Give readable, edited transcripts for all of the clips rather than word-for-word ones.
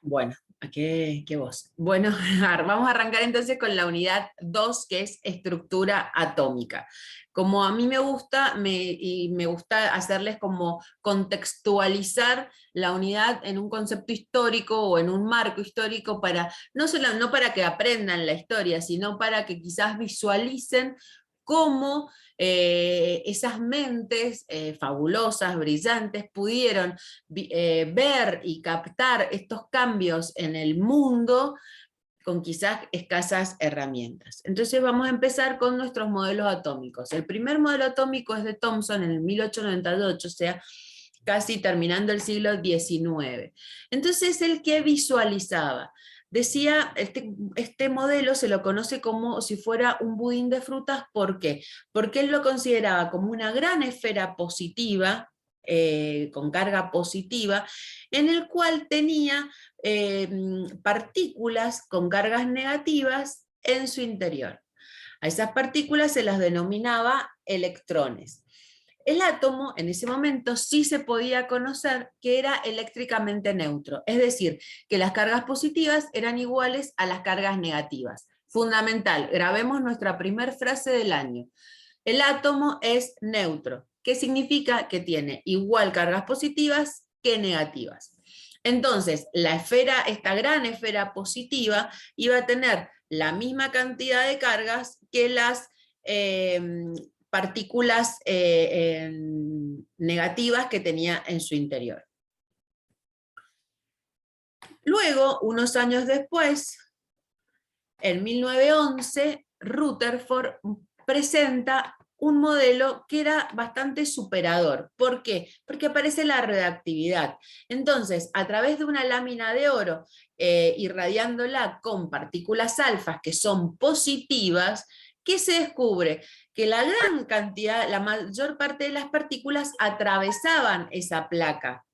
Bueno, ¿qué voz? Bueno, vamos a arrancar entonces con la unidad 2, que es estructura atómica. Como a mí me gusta, y me gusta hacerles como contextualizar la unidad en un concepto histórico o en un marco histórico para, no para que aprendan la historia, sino para que quizás visualicen cómo esas mentes fabulosas, brillantes, pudieron ver y captar estos cambios en el mundo con quizás escasas herramientas. Entonces vamos a empezar con nuestros modelos atómicos. El primer modelo atómico es de Thomson en el 1898, o sea, casi terminando el siglo XIX. Entonces, el que visualizaba, decía, este modelo se lo conoce como si fuera un budín de frutas. ¿Por qué? Porque él lo consideraba como una gran esfera positiva, con carga positiva, en el cual tenía partículas con cargas negativas en su interior. A esas partículas se las denominaba electrones. El átomo en ese momento sí se podía conocer que era eléctricamente neutro, es decir, que las cargas positivas eran iguales a las cargas negativas. Fundamental, grabemos nuestra primera frase del año. El átomo es neutro. ¿Qué significa? Que tiene igual cargas positivas que negativas. Entonces, la esfera, esta gran esfera positiva, iba a tener la misma cantidad de cargas que las partículas negativas que tenía en su interior. Luego, unos años después, en 1911, Rutherford presenta un modelo que era bastante superador. ¿Por qué? Porque aparece la radioactividad. Entonces, a través de una lámina de oro, irradiándola con partículas alfas que son positivas, ¿qué se descubre? Que la gran cantidad, la mayor parte de las partículas atravesaban esa placa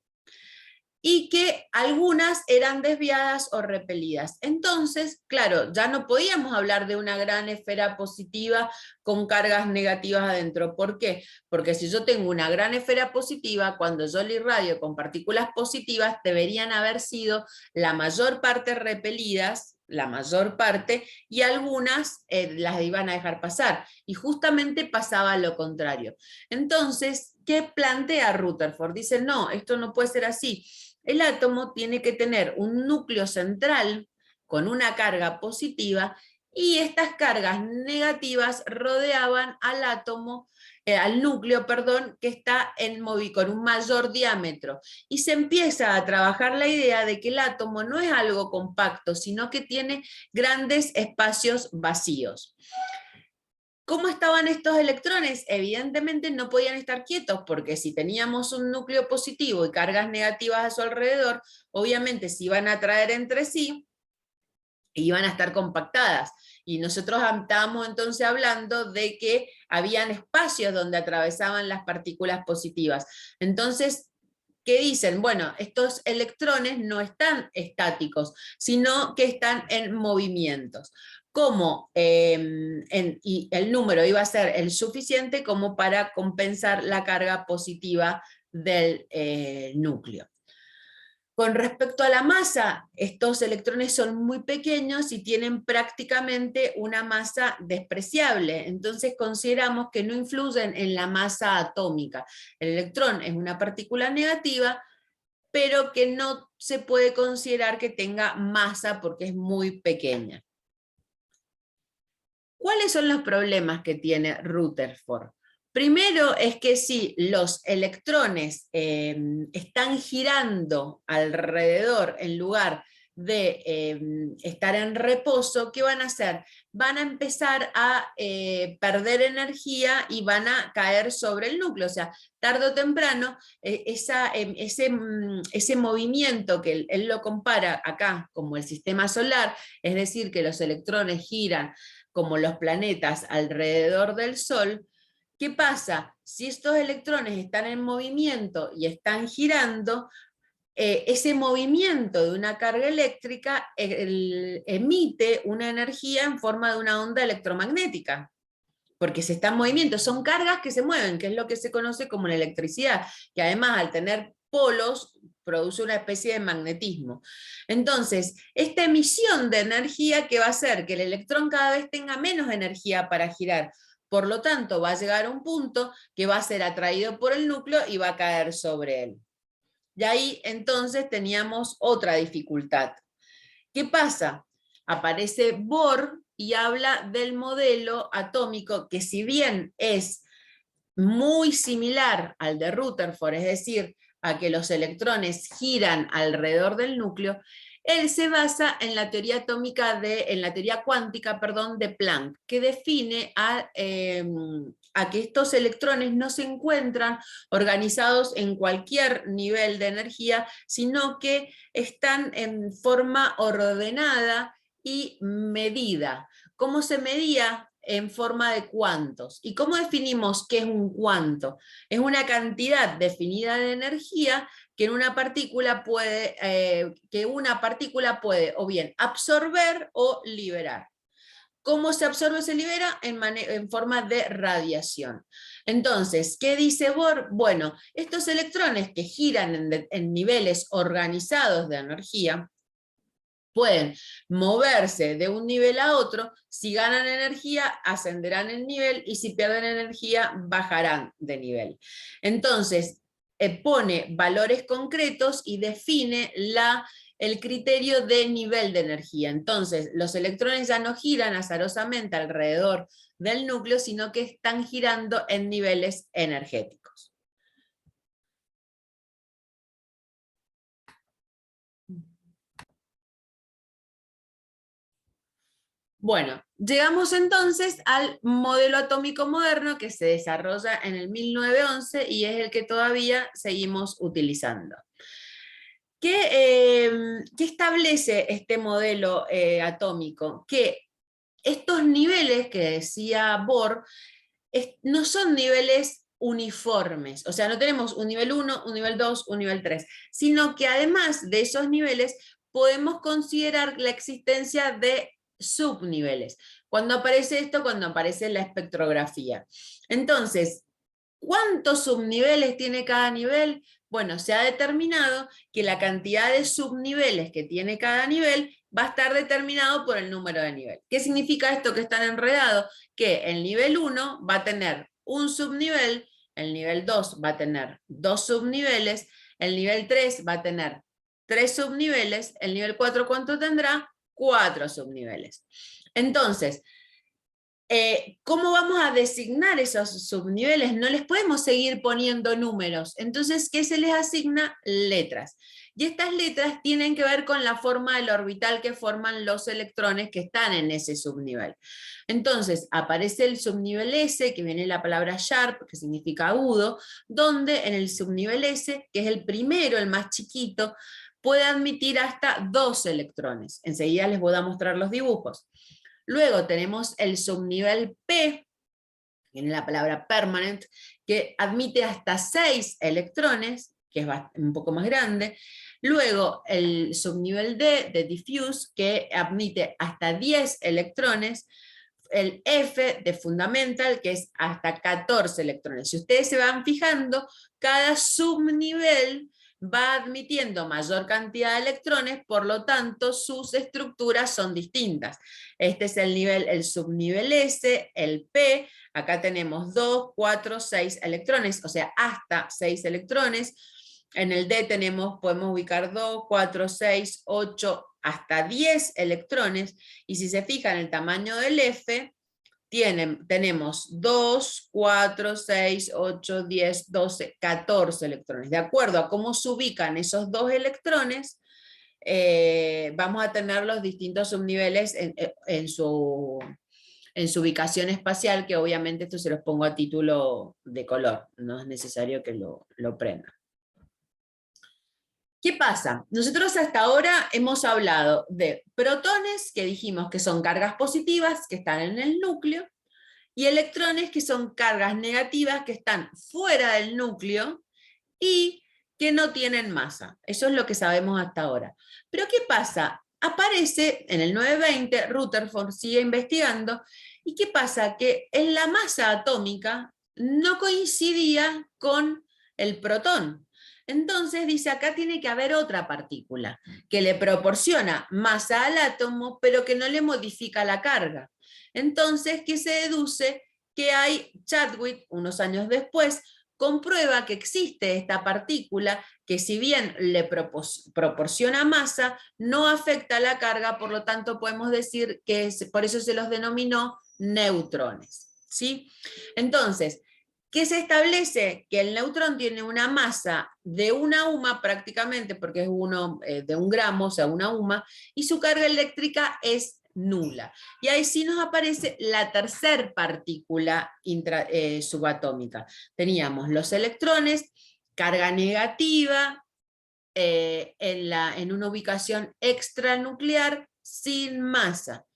y que algunas eran desviadas o repelidas. Entonces, claro, ya no podíamos hablar de una gran esfera positiva con cargas negativas adentro. ¿Por qué? Porque si yo tengo una gran esfera positiva, cuando yo la irradio con partículas positivas, deberían haber sido la mayor parte repelidas, la mayor parte, y algunas las iban a dejar pasar. Y justamente pasaba lo contrario. Entonces, ¿qué plantea Rutherford? Dice, no, esto no puede ser así. El átomo tiene que tener un núcleo central con una carga positiva, y estas cargas negativas rodeaban al átomo, al núcleo, perdón, que está con un mayor diámetro. Y se empieza a trabajar la idea de que el átomo no es algo compacto, sino que tiene grandes espacios vacíos. ¿Cómo estaban estos electrones? Evidentemente no podían estar quietos, porque si teníamos un núcleo positivo y cargas negativas a su alrededor, obviamente se iban a atraer entre sí e iban a estar compactadas. Y nosotros estábamos entonces hablando de que habían espacios donde atravesaban las partículas positivas. Entonces, ¿qué dicen? Bueno, estos electrones no están estáticos, sino que están en movimientos. ¿Cómo? Y el número iba a ser el suficiente como para compensar la carga positiva del núcleo. Con respecto a la masa, estos electrones son muy pequeños y tienen prácticamente una masa despreciable. Entonces consideramos que no influyen en la masa atómica. El electrón es una partícula negativa, pero que no se puede considerar que tenga masa porque es muy pequeña. ¿Cuáles son los problemas que tiene Rutherford? Primero es que si los electrones están girando alrededor en lugar de estar en reposo, ¿qué van a hacer? Van a empezar a perder energía y van a caer sobre el núcleo. O sea, tarde o temprano, ese movimiento que él lo compara acá como el sistema solar, es decir, que los electrones giran como los planetas alrededor del Sol. ¿Qué pasa? Si estos electrones están en movimiento y están girando, ese movimiento de una carga eléctrica emite una energía en forma de una onda electromagnética, porque se está en movimiento. Son cargas que se mueven, que es lo que se conoce como la electricidad, que además al tener polos produce una especie de magnetismo. Entonces, esta emisión de energía que va a hacer que el electrón cada vez tenga menos energía para girar, por lo tanto va a llegar a un punto que va a ser atraído por el núcleo y va a caer sobre él. Y ahí entonces teníamos otra dificultad. ¿Qué pasa? Aparece Bohr y habla del modelo atómico que, si bien es muy similar al de Rutherford, es decir, a que los electrones giran alrededor del núcleo, él se basa en la teoría atómica en la teoría cuántica, perdón, de Planck, que define a que estos electrones no se encuentran organizados en cualquier nivel de energía, sino que están en forma ordenada y medida. ¿Cómo se medía? En forma de cuantos. ¿Y cómo definimos qué es un cuanto? Es una cantidad definida de energía que una partícula puede o bien absorber o liberar. ¿Cómo se absorbe o se libera? En forma de radiación. Entonces, ¿qué dice Bohr? Bueno, estos electrones que giran en niveles organizados de energía, pueden moverse de un nivel a otro. Si ganan energía, ascenderán el nivel, y si pierden energía, bajarán de nivel. Entonces, pone valores concretos y define el criterio de nivel de energía. Entonces, los electrones ya no giran azarosamente alrededor del núcleo, sino que están girando en niveles energéticos. Bueno, llegamos entonces al modelo atómico moderno que se desarrolla en el 1911 y es el que todavía seguimos utilizando. ¿Qué establece este modelo atómico? Que estos niveles que decía Bohr no son niveles uniformes, o sea, no tenemos un nivel 1, un nivel 2, un nivel 3, sino que además de esos niveles podemos considerar la existencia de subniveles. ¿Cuándo aparece esto? Cuando aparece la espectrografía. Entonces, ¿cuántos subniveles tiene cada nivel? Bueno, se ha determinado que la cantidad de subniveles que tiene cada nivel va a estar determinado por el número de nivel. ¿Qué significa esto que están enredados? Que el nivel 1 va a tener un subnivel, el nivel 2 va a tener 2 subniveles, el nivel 3 va a tener 3 subniveles, el nivel 4 ¿cuánto tendrá? 4 subniveles. Entonces, ¿cómo vamos a designar esos subniveles? No les podemos seguir poniendo números. Entonces, ¿qué se les asigna? Letras. Y estas letras tienen que ver con la forma del orbital que forman los electrones que están en ese subnivel. Entonces, aparece el subnivel S, que viene la palabra sharp, que significa agudo, donde en el subnivel S, que es el primero, el más chiquito, puede admitir hasta 2 electrones. Enseguida les voy a mostrar los dibujos. Luego tenemos el subnivel P, viene la palabra permanent, que admite hasta 6 electrones, que es un poco más grande. Luego el subnivel D, de diffuse, que admite hasta 10 electrones. El F, de fundamental, que es hasta 14 electrones. Si ustedes se van fijando, cada subnivel va admitiendo mayor cantidad de electrones, por lo tanto sus estructuras son distintas. Este es el subnivel S, el P, acá tenemos 2, 4, 6 electrones, o sea, hasta 6 electrones. En el D podemos ubicar 2, 4, 6, 8, hasta 10 electrones, y si se fijan el tamaño del F, tenemos 2, 4, 6, 8, 10, 12, 14 electrones. De acuerdo a cómo se ubican esos 2 electrones, vamos a tener los distintos subniveles en su ubicación espacial, que obviamente esto se los pongo a título de color, no es necesario que lo prendan. ¿Qué pasa? Nosotros hasta ahora hemos hablado de protones, que dijimos que son cargas positivas, que están en el núcleo, y electrones, que son cargas negativas, que están fuera del núcleo y que no tienen masa. Eso es lo que sabemos hasta ahora. Pero ¿qué pasa? Aparece en el 920, Rutherford sigue investigando, y ¿qué pasa? Que en la masa atómica no coincidía con el protón. Entonces dice, acá tiene que haber otra partícula que le proporciona masa al átomo, pero que no le modifica la carga. Entonces, ¿qué se deduce? Que Chadwick, unos años después, comprueba que existe esta partícula que, si bien le proporciona masa, no afecta la carga, por lo tanto podemos decir que por eso se los denominó neutrones, ¿sí? Entonces, ¿qué se establece? Que el neutrón tiene una masa de una UMA prácticamente, porque es uno de 1 gramo, o sea, una UMA, y su carga eléctrica es nula. Y ahí sí nos aparece la tercer partícula subatómica. Teníamos los electrones, carga negativa, en una ubicación extranuclear sin masa.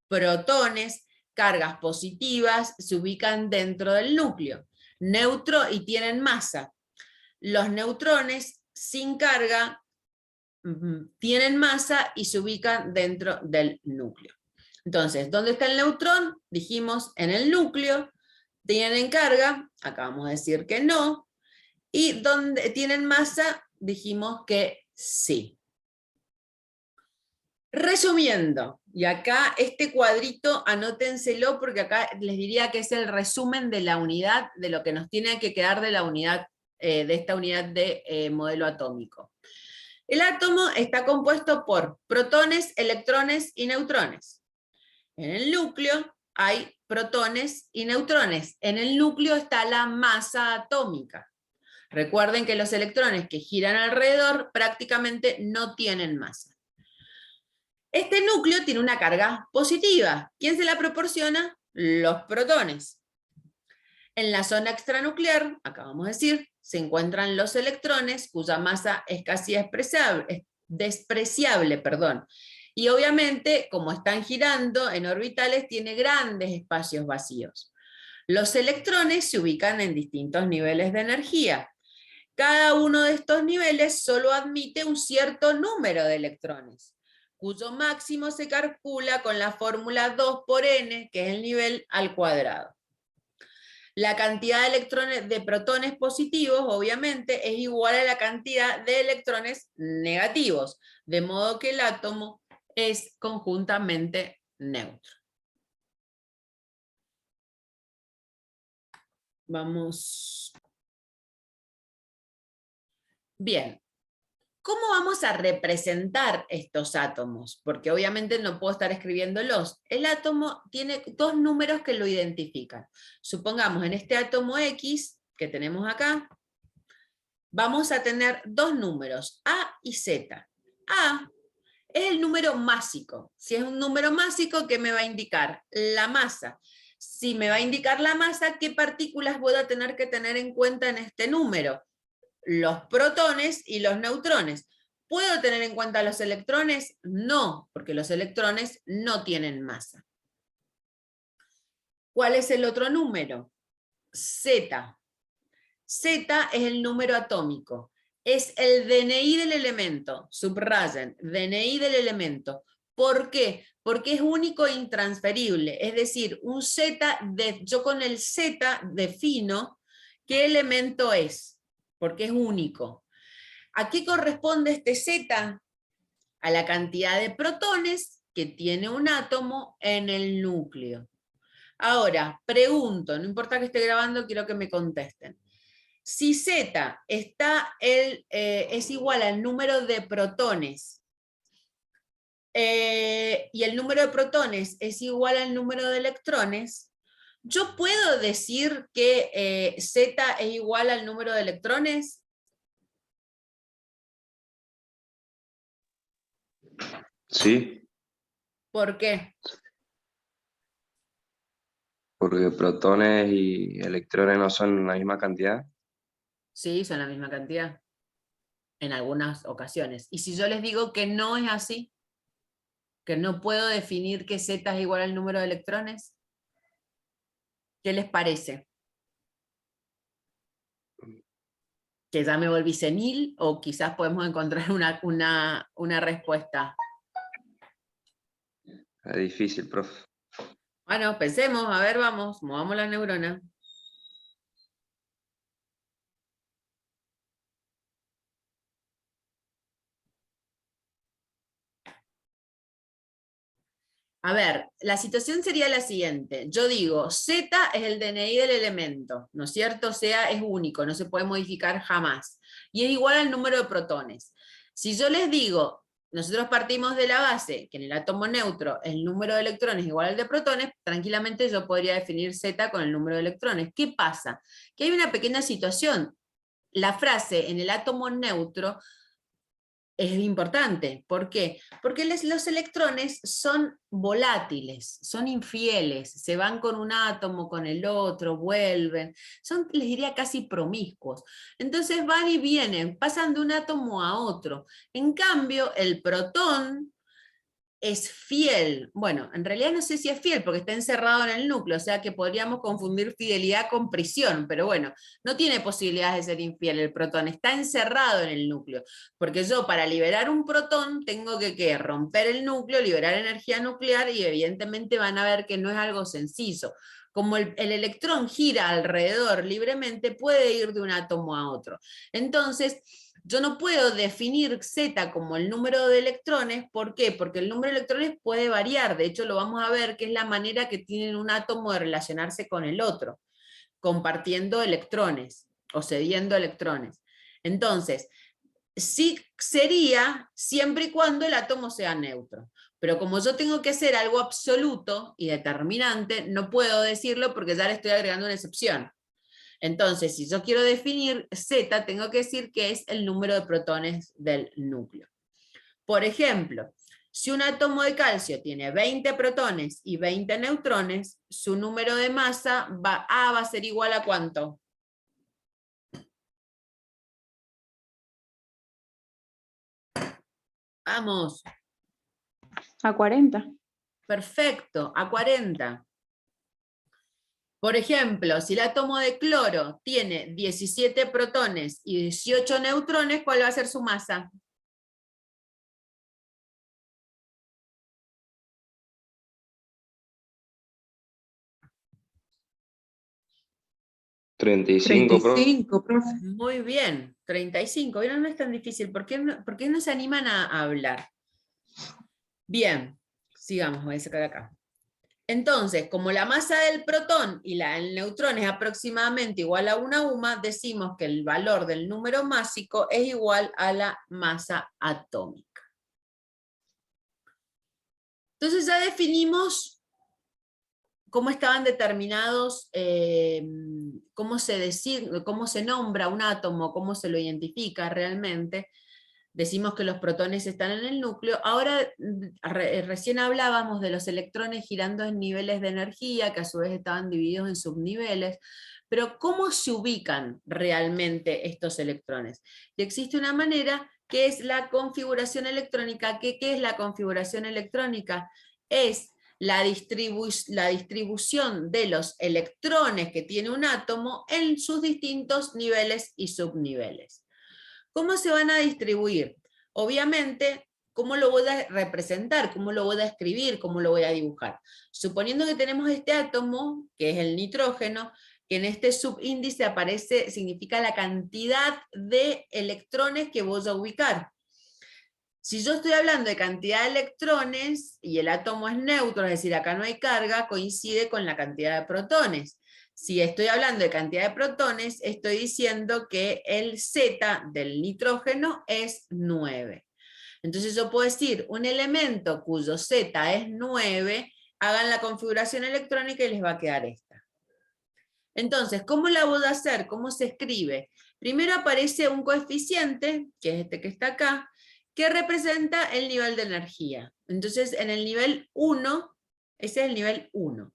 Protones, cargas positivas, se ubican dentro del núcleo. Y tienen masa. Los neutrones sin carga tienen masa y se ubican dentro del núcleo. Entonces, ¿dónde está el neutrón? Dijimos en el núcleo. ¿Tienen carga? Acabamos de decir que no. ¿Y dónde tienen masa? Dijimos que sí. Resumiendo, y acá este cuadrito anótenselo porque acá les diría que es el resumen de la unidad, de lo que nos tiene que quedar de la unidad, de esta unidad de modelo atómico. El átomo está compuesto por protones, electrones y neutrones. En el núcleo hay protones y neutrones. En el núcleo está la masa atómica. Recuerden que los electrones que giran alrededor prácticamente no tienen masa. Este núcleo tiene una carga positiva. ¿Quién se la proporciona? Los protones. En la zona extranuclear, acabamos de decir, se encuentran los electrones, cuya masa es casi despreciable. Y obviamente, como están girando en orbitales, tiene grandes espacios vacíos. Los electrones se ubican en distintos niveles de energía. Cada uno de estos niveles solo admite un cierto número de electrones, cuyo máximo se calcula con la fórmula 2 por n, que es el nivel al cuadrado. La cantidad de electrones, de protones positivos, obviamente, es igual a la cantidad de electrones negativos, de modo que el átomo es conjuntamente neutro. Vamos. Bien. ¿Cómo vamos a representar estos átomos? Porque obviamente no puedo estar escribiéndolos. El átomo tiene 2 números que lo identifican. Supongamos en este átomo X, que tenemos acá, vamos a tener 2 números, A y Z. A es el número másico. Si es un número másico, ¿qué me va a indicar? La masa. Si me va a indicar la masa, ¿qué partículas voy a tener que tener en cuenta en este número? Los protones y los neutrones. ¿Puedo tener en cuenta los electrones? No, porque los electrones no tienen masa. ¿Cuál es el otro número? Z. Z es el número atómico. Es el DNI del elemento. Subrayen, DNI del elemento. ¿Por qué? Porque es único e intransferible. Es decir, un Z, yo con el Z defino qué elemento es, porque es único. ¿A qué corresponde este Z? A la cantidad de protones que tiene un átomo en el núcleo. Ahora, pregunto, no importa que esté grabando, quiero que me contesten. Si Z es igual al número de protones y el número de protones es igual al número de electrones, ¿yo puedo decir que Z es igual al número de electrones? Sí, ¿Por qué? porque protones y electrones no son la misma cantidad. Sí, son la misma cantidad en algunas ocasiones. Y si yo les digo que no es así, que no puedo definir que Z es igual al número de electrones, ¿qué les parece? ¿Que ya me volví senil o quizás podemos encontrar una respuesta? Es difícil, profe. Bueno, pensemos, a ver, vamos, movamos la neurona. A ver, la situación sería la siguiente. Yo digo, Z es el DNI del elemento, ¿no es cierto? O sea, es único, no se puede modificar jamás. Y es igual al número de protones. Si yo les digo, nosotros partimos de la base que en el átomo neutro el número de electrones es igual al de protones, tranquilamente yo podría definir Z con el número de electrones. ¿Qué pasa? Que hay una pequeña situación. La frase en el átomo neutro es importante. ¿Por qué? Porque los electrones son volátiles, son infieles, se van con un átomo, con el otro, vuelven, son, les diría, casi promiscuos. Entonces van y vienen, pasan de un átomo a otro. En cambio, el protón es fiel. Bueno, en realidad no sé si es fiel porque está encerrado en el núcleo, o sea que podríamos confundir fidelidad con prisión, pero bueno, no tiene posibilidades de ser infiel el protón, está encerrado en el núcleo, porque yo para liberar un protón tengo que romper el núcleo, liberar energía nuclear y evidentemente van a ver que no es algo sencillo. Como el electrón gira alrededor libremente, puede ir de un átomo a otro. Entonces, yo no puedo definir Z como el número de electrones. ¿Por qué? Porque el número de electrones puede variar. De hecho, lo vamos a ver que es la manera que tiene un átomo de relacionarse con el otro, compartiendo electrones o cediendo electrones. Entonces, sí sería siempre y cuando el átomo sea neutro. Pero como yo tengo que hacer algo absoluto y determinante, no puedo decirlo porque ya le estoy agregando una excepción. Entonces, si yo quiero definir Z, tengo que decir que es el número de protones del núcleo. Por ejemplo, si un átomo de calcio tiene 20 protones y 20 neutrones, su número de masa va a ser igual a ¿cuánto? Vamos. A 40. Perfecto, a 40. Por ejemplo, si el átomo de cloro tiene 17 protones y 18 neutrones, ¿cuál va a ser su masa? ¿35, profe? 35, profe. Muy bien, 35. ¿Vieron? No es tan difícil. ¿Por qué no se animan a hablar? Bien, sigamos, voy a sacar acá. Entonces, como la masa del protón y la del neutrón es aproximadamente igual a una UMA, decimos que el valor del número másico es igual a la masa atómica. Entonces ya definimos cómo estaban determinados, cómo se nombra un átomo, cómo se lo identifica realmente. Decimos que los protones están en el núcleo. Ahora, recién hablábamos de los electrones girando en niveles de energía, que a su vez estaban divididos en subniveles, pero ¿cómo se ubican realmente estos electrones? Y existe una manera que es la configuración electrónica. ¿Qué es la configuración electrónica? Es la distribución de los electrones que tiene un átomo en sus distintos niveles y subniveles. ¿Cómo se van a distribuir? Obviamente, ¿cómo lo voy a representar? ¿Cómo lo voy a escribir? ¿Cómo lo voy a dibujar? Suponiendo que tenemos este átomo, que es el nitrógeno, que en este subíndice aparece, significa la cantidad de electrones que voy a ubicar. Si yo estoy hablando de cantidad de electrones y el átomo es neutro, es decir, acá no hay carga, coincide con la cantidad de protones. Si estoy hablando de cantidad de protones, estoy diciendo que el Z del nitrógeno es 9. Entonces yo puedo decir, un elemento cuyo Z es 9, hagan la configuración electrónica y les va a quedar esta. Entonces, ¿cómo la voy a hacer? ¿Cómo se escribe? Primero aparece un coeficiente, que es este que está acá, que representa el nivel de energía. Entonces, en el nivel 1, ese es el nivel 1.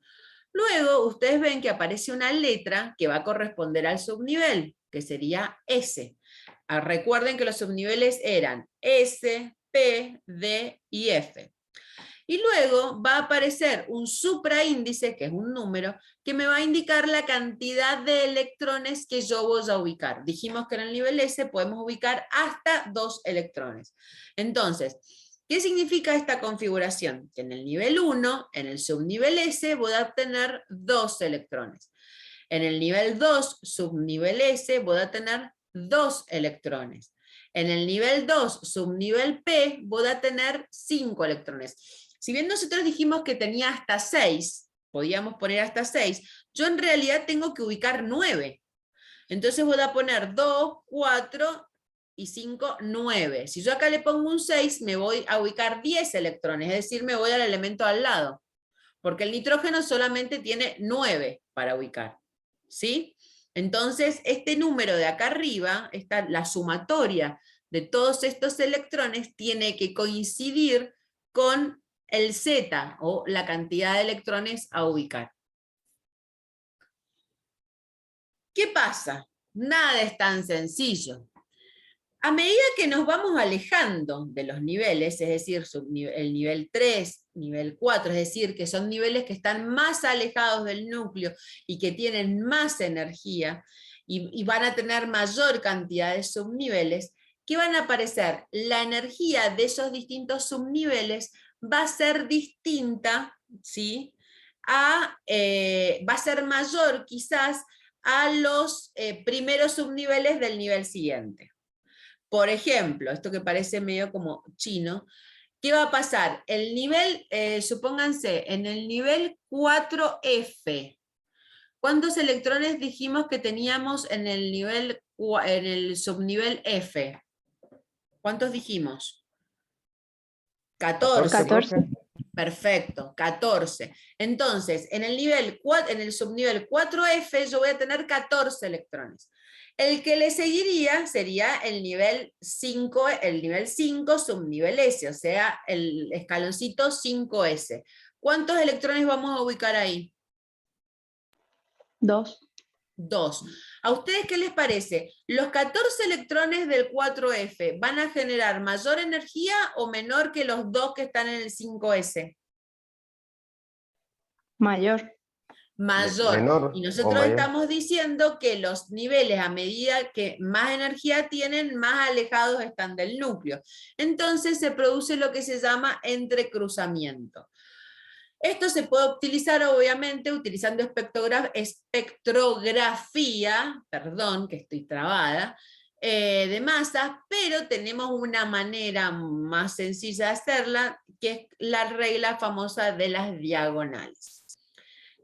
Luego, ustedes ven que aparece una letra que va a corresponder al subnivel, que sería S. Recuerden que los subniveles eran S, P, D y F. Y luego va a aparecer un supraíndice, que es un número, que me va a indicar la cantidad de electrones que yo voy a ubicar. Dijimos que en el nivel S podemos ubicar hasta 2 electrones. Entonces, ¿qué significa esta configuración? Que en el nivel 1, en el subnivel S, voy a tener 2 electrones. En el nivel 2, subnivel S, voy a tener 2 electrones. En el nivel 2, subnivel P, voy a tener 5 electrones. Si bien nosotros dijimos que tenía hasta 6, podíamos poner hasta 6, yo en realidad tengo que ubicar 9. Entonces voy a poner 2, 4 y 5, 9. Si yo acá le pongo un 6, me voy a ubicar 10 electrones, es decir, me voy al elemento al lado, porque el nitrógeno solamente tiene 9 para ubicar, ¿sí? Entonces, este número de acá arriba, la sumatoria de todos estos electrones, tiene que coincidir con el Z, o la cantidad de electrones a ubicar. ¿Qué pasa? Nada es tan sencillo. A medida que nos vamos alejando de los niveles, es decir, el nivel 3, nivel 4, es decir, que son niveles que están más alejados del núcleo y que tienen más energía y van a tener mayor cantidad de subniveles, ¿qué van a aparecer? La energía de esos distintos subniveles va a ser distinta, ¿sí? Va a ser mayor quizás a los primeros subniveles del nivel siguiente. Por ejemplo, esto que parece medio como chino, ¿qué va a pasar? El nivel, supónganse, en el nivel 4F, ¿cuántos electrones dijimos que teníamos en el subnivel F? ¿Cuántos dijimos? 14. 14. Perfecto, 14. Entonces, en el subnivel 4F yo voy a tener 14 electrones. El que le seguiría sería el nivel 5 subnivel S, o sea, el escaloncito 5S. ¿Cuántos electrones vamos a ubicar ahí? 2. 2. ¿A ustedes qué les parece? ¿Los 14 electrones del 4F van a generar mayor energía o menor que los 2 que están en el 5S? Mayor. Mayor. Menor Y o nosotros mayor. estamos diciendo que los niveles, a medida que más energía tienen, más alejados están del núcleo. Entonces se produce lo que se llama entrecruzamiento. Esto se puede utilizar, obviamente, utilizando espectrografía, perdón, que estoy trabada, de masas, pero tenemos una manera más sencilla de hacerla, que es la regla famosa de las diagonales.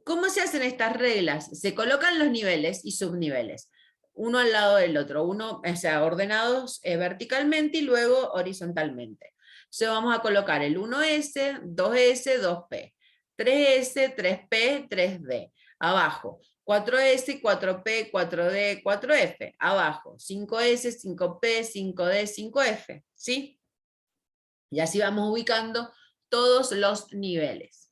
¿Cómo se hacen estas reglas? Se colocan los niveles y subniveles, uno al lado del otro, o sea, ordenados verticalmente y luego horizontalmente. Entonces vamos a colocar el 1S, 2S, 2P, 3S, 3P, 3D, abajo, 4S, 4P, 4D, 4F, abajo, 5S, 5P, 5D, 5F, ¿sí? Y así vamos ubicando todos los niveles.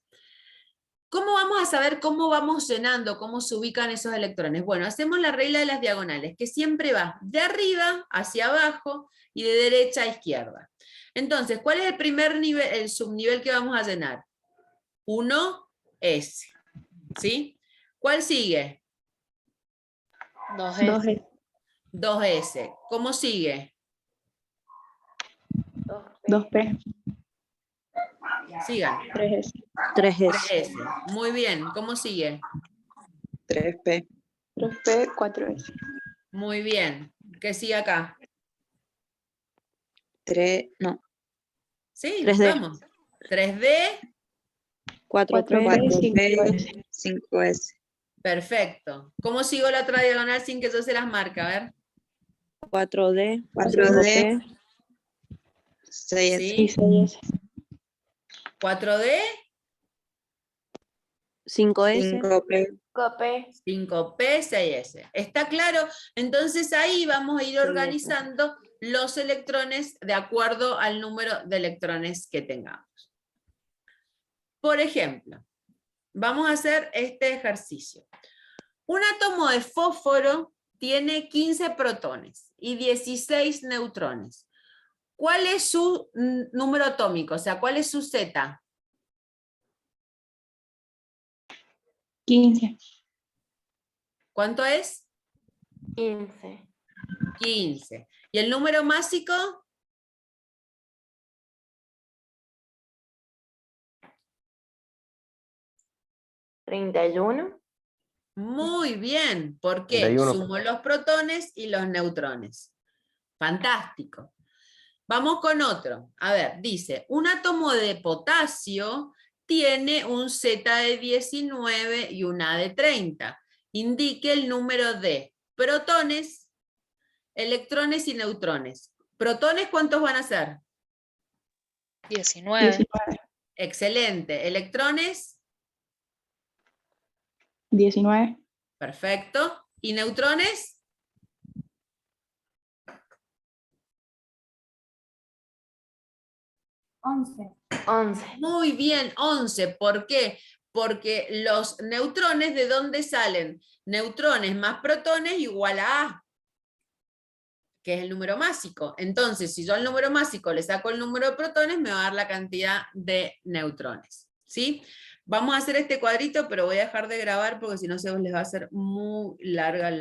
¿Cómo vamos a saber cómo vamos llenando, cómo se ubican esos electrones? Bueno, hacemos la regla de las diagonales, que siempre va de arriba hacia abajo y de derecha a izquierda. Entonces, ¿cuál es el primer nivel, el subnivel que vamos a llenar? 1S, ¿sí? ¿Cuál sigue? 2S. 2S. ¿Cómo sigue? 2P. Sigan. 3S. 3S, 3S. Muy bien. ¿Cómo sigue? 3P, 3P, 4S. Muy bien. ¿Qué sigue acá? 3, no, ¿Sí? 3D. Vamos. 3D. 4P, 5S. 5S, Perfecto. ¿Cómo sigo la otra diagonal sin que yo se las marque? A ver. 4D, 4D, 5P, 6S, Y ¿Sí? 6S. 4D, 5S, 5P. 5P, 6S. ¿Está claro? Entonces ahí vamos a ir organizando los electrones de acuerdo al número de electrones que tengamos. Por ejemplo, vamos a hacer este ejercicio. Un átomo de fósforo tiene 15 protones y 16 neutrones. ¿Cuál es su número atómico? O sea, ¿cuál es su Z? 15. ¿Cuánto es? 15. 15. ¿Y el número másico? ¿31? Muy bien. ¿Por qué? 31. Sumo los protones y los neutrones. Fantástico. Vamos con otro. A ver, dice, un átomo de potasio tiene un Z de 19 y un A de 30. Indique el número de protones, electrones y neutrones. ¿Protones cuántos van a ser? 19. 19. Excelente. ¿Electrones? 19. Perfecto. ¿Y neutrones? 11. Muy bien, 11. ¿Por qué? Porque los neutrones, ¿de dónde salen? Neutrones más protones igual a A, que es el número másico. Entonces, si yo al número másico le saco el número de protones, me va a dar la cantidad de neutrones. ¿Sí? Vamos a hacer este cuadrito, pero voy a dejar de grabar porque si no se les va a hacer muy larga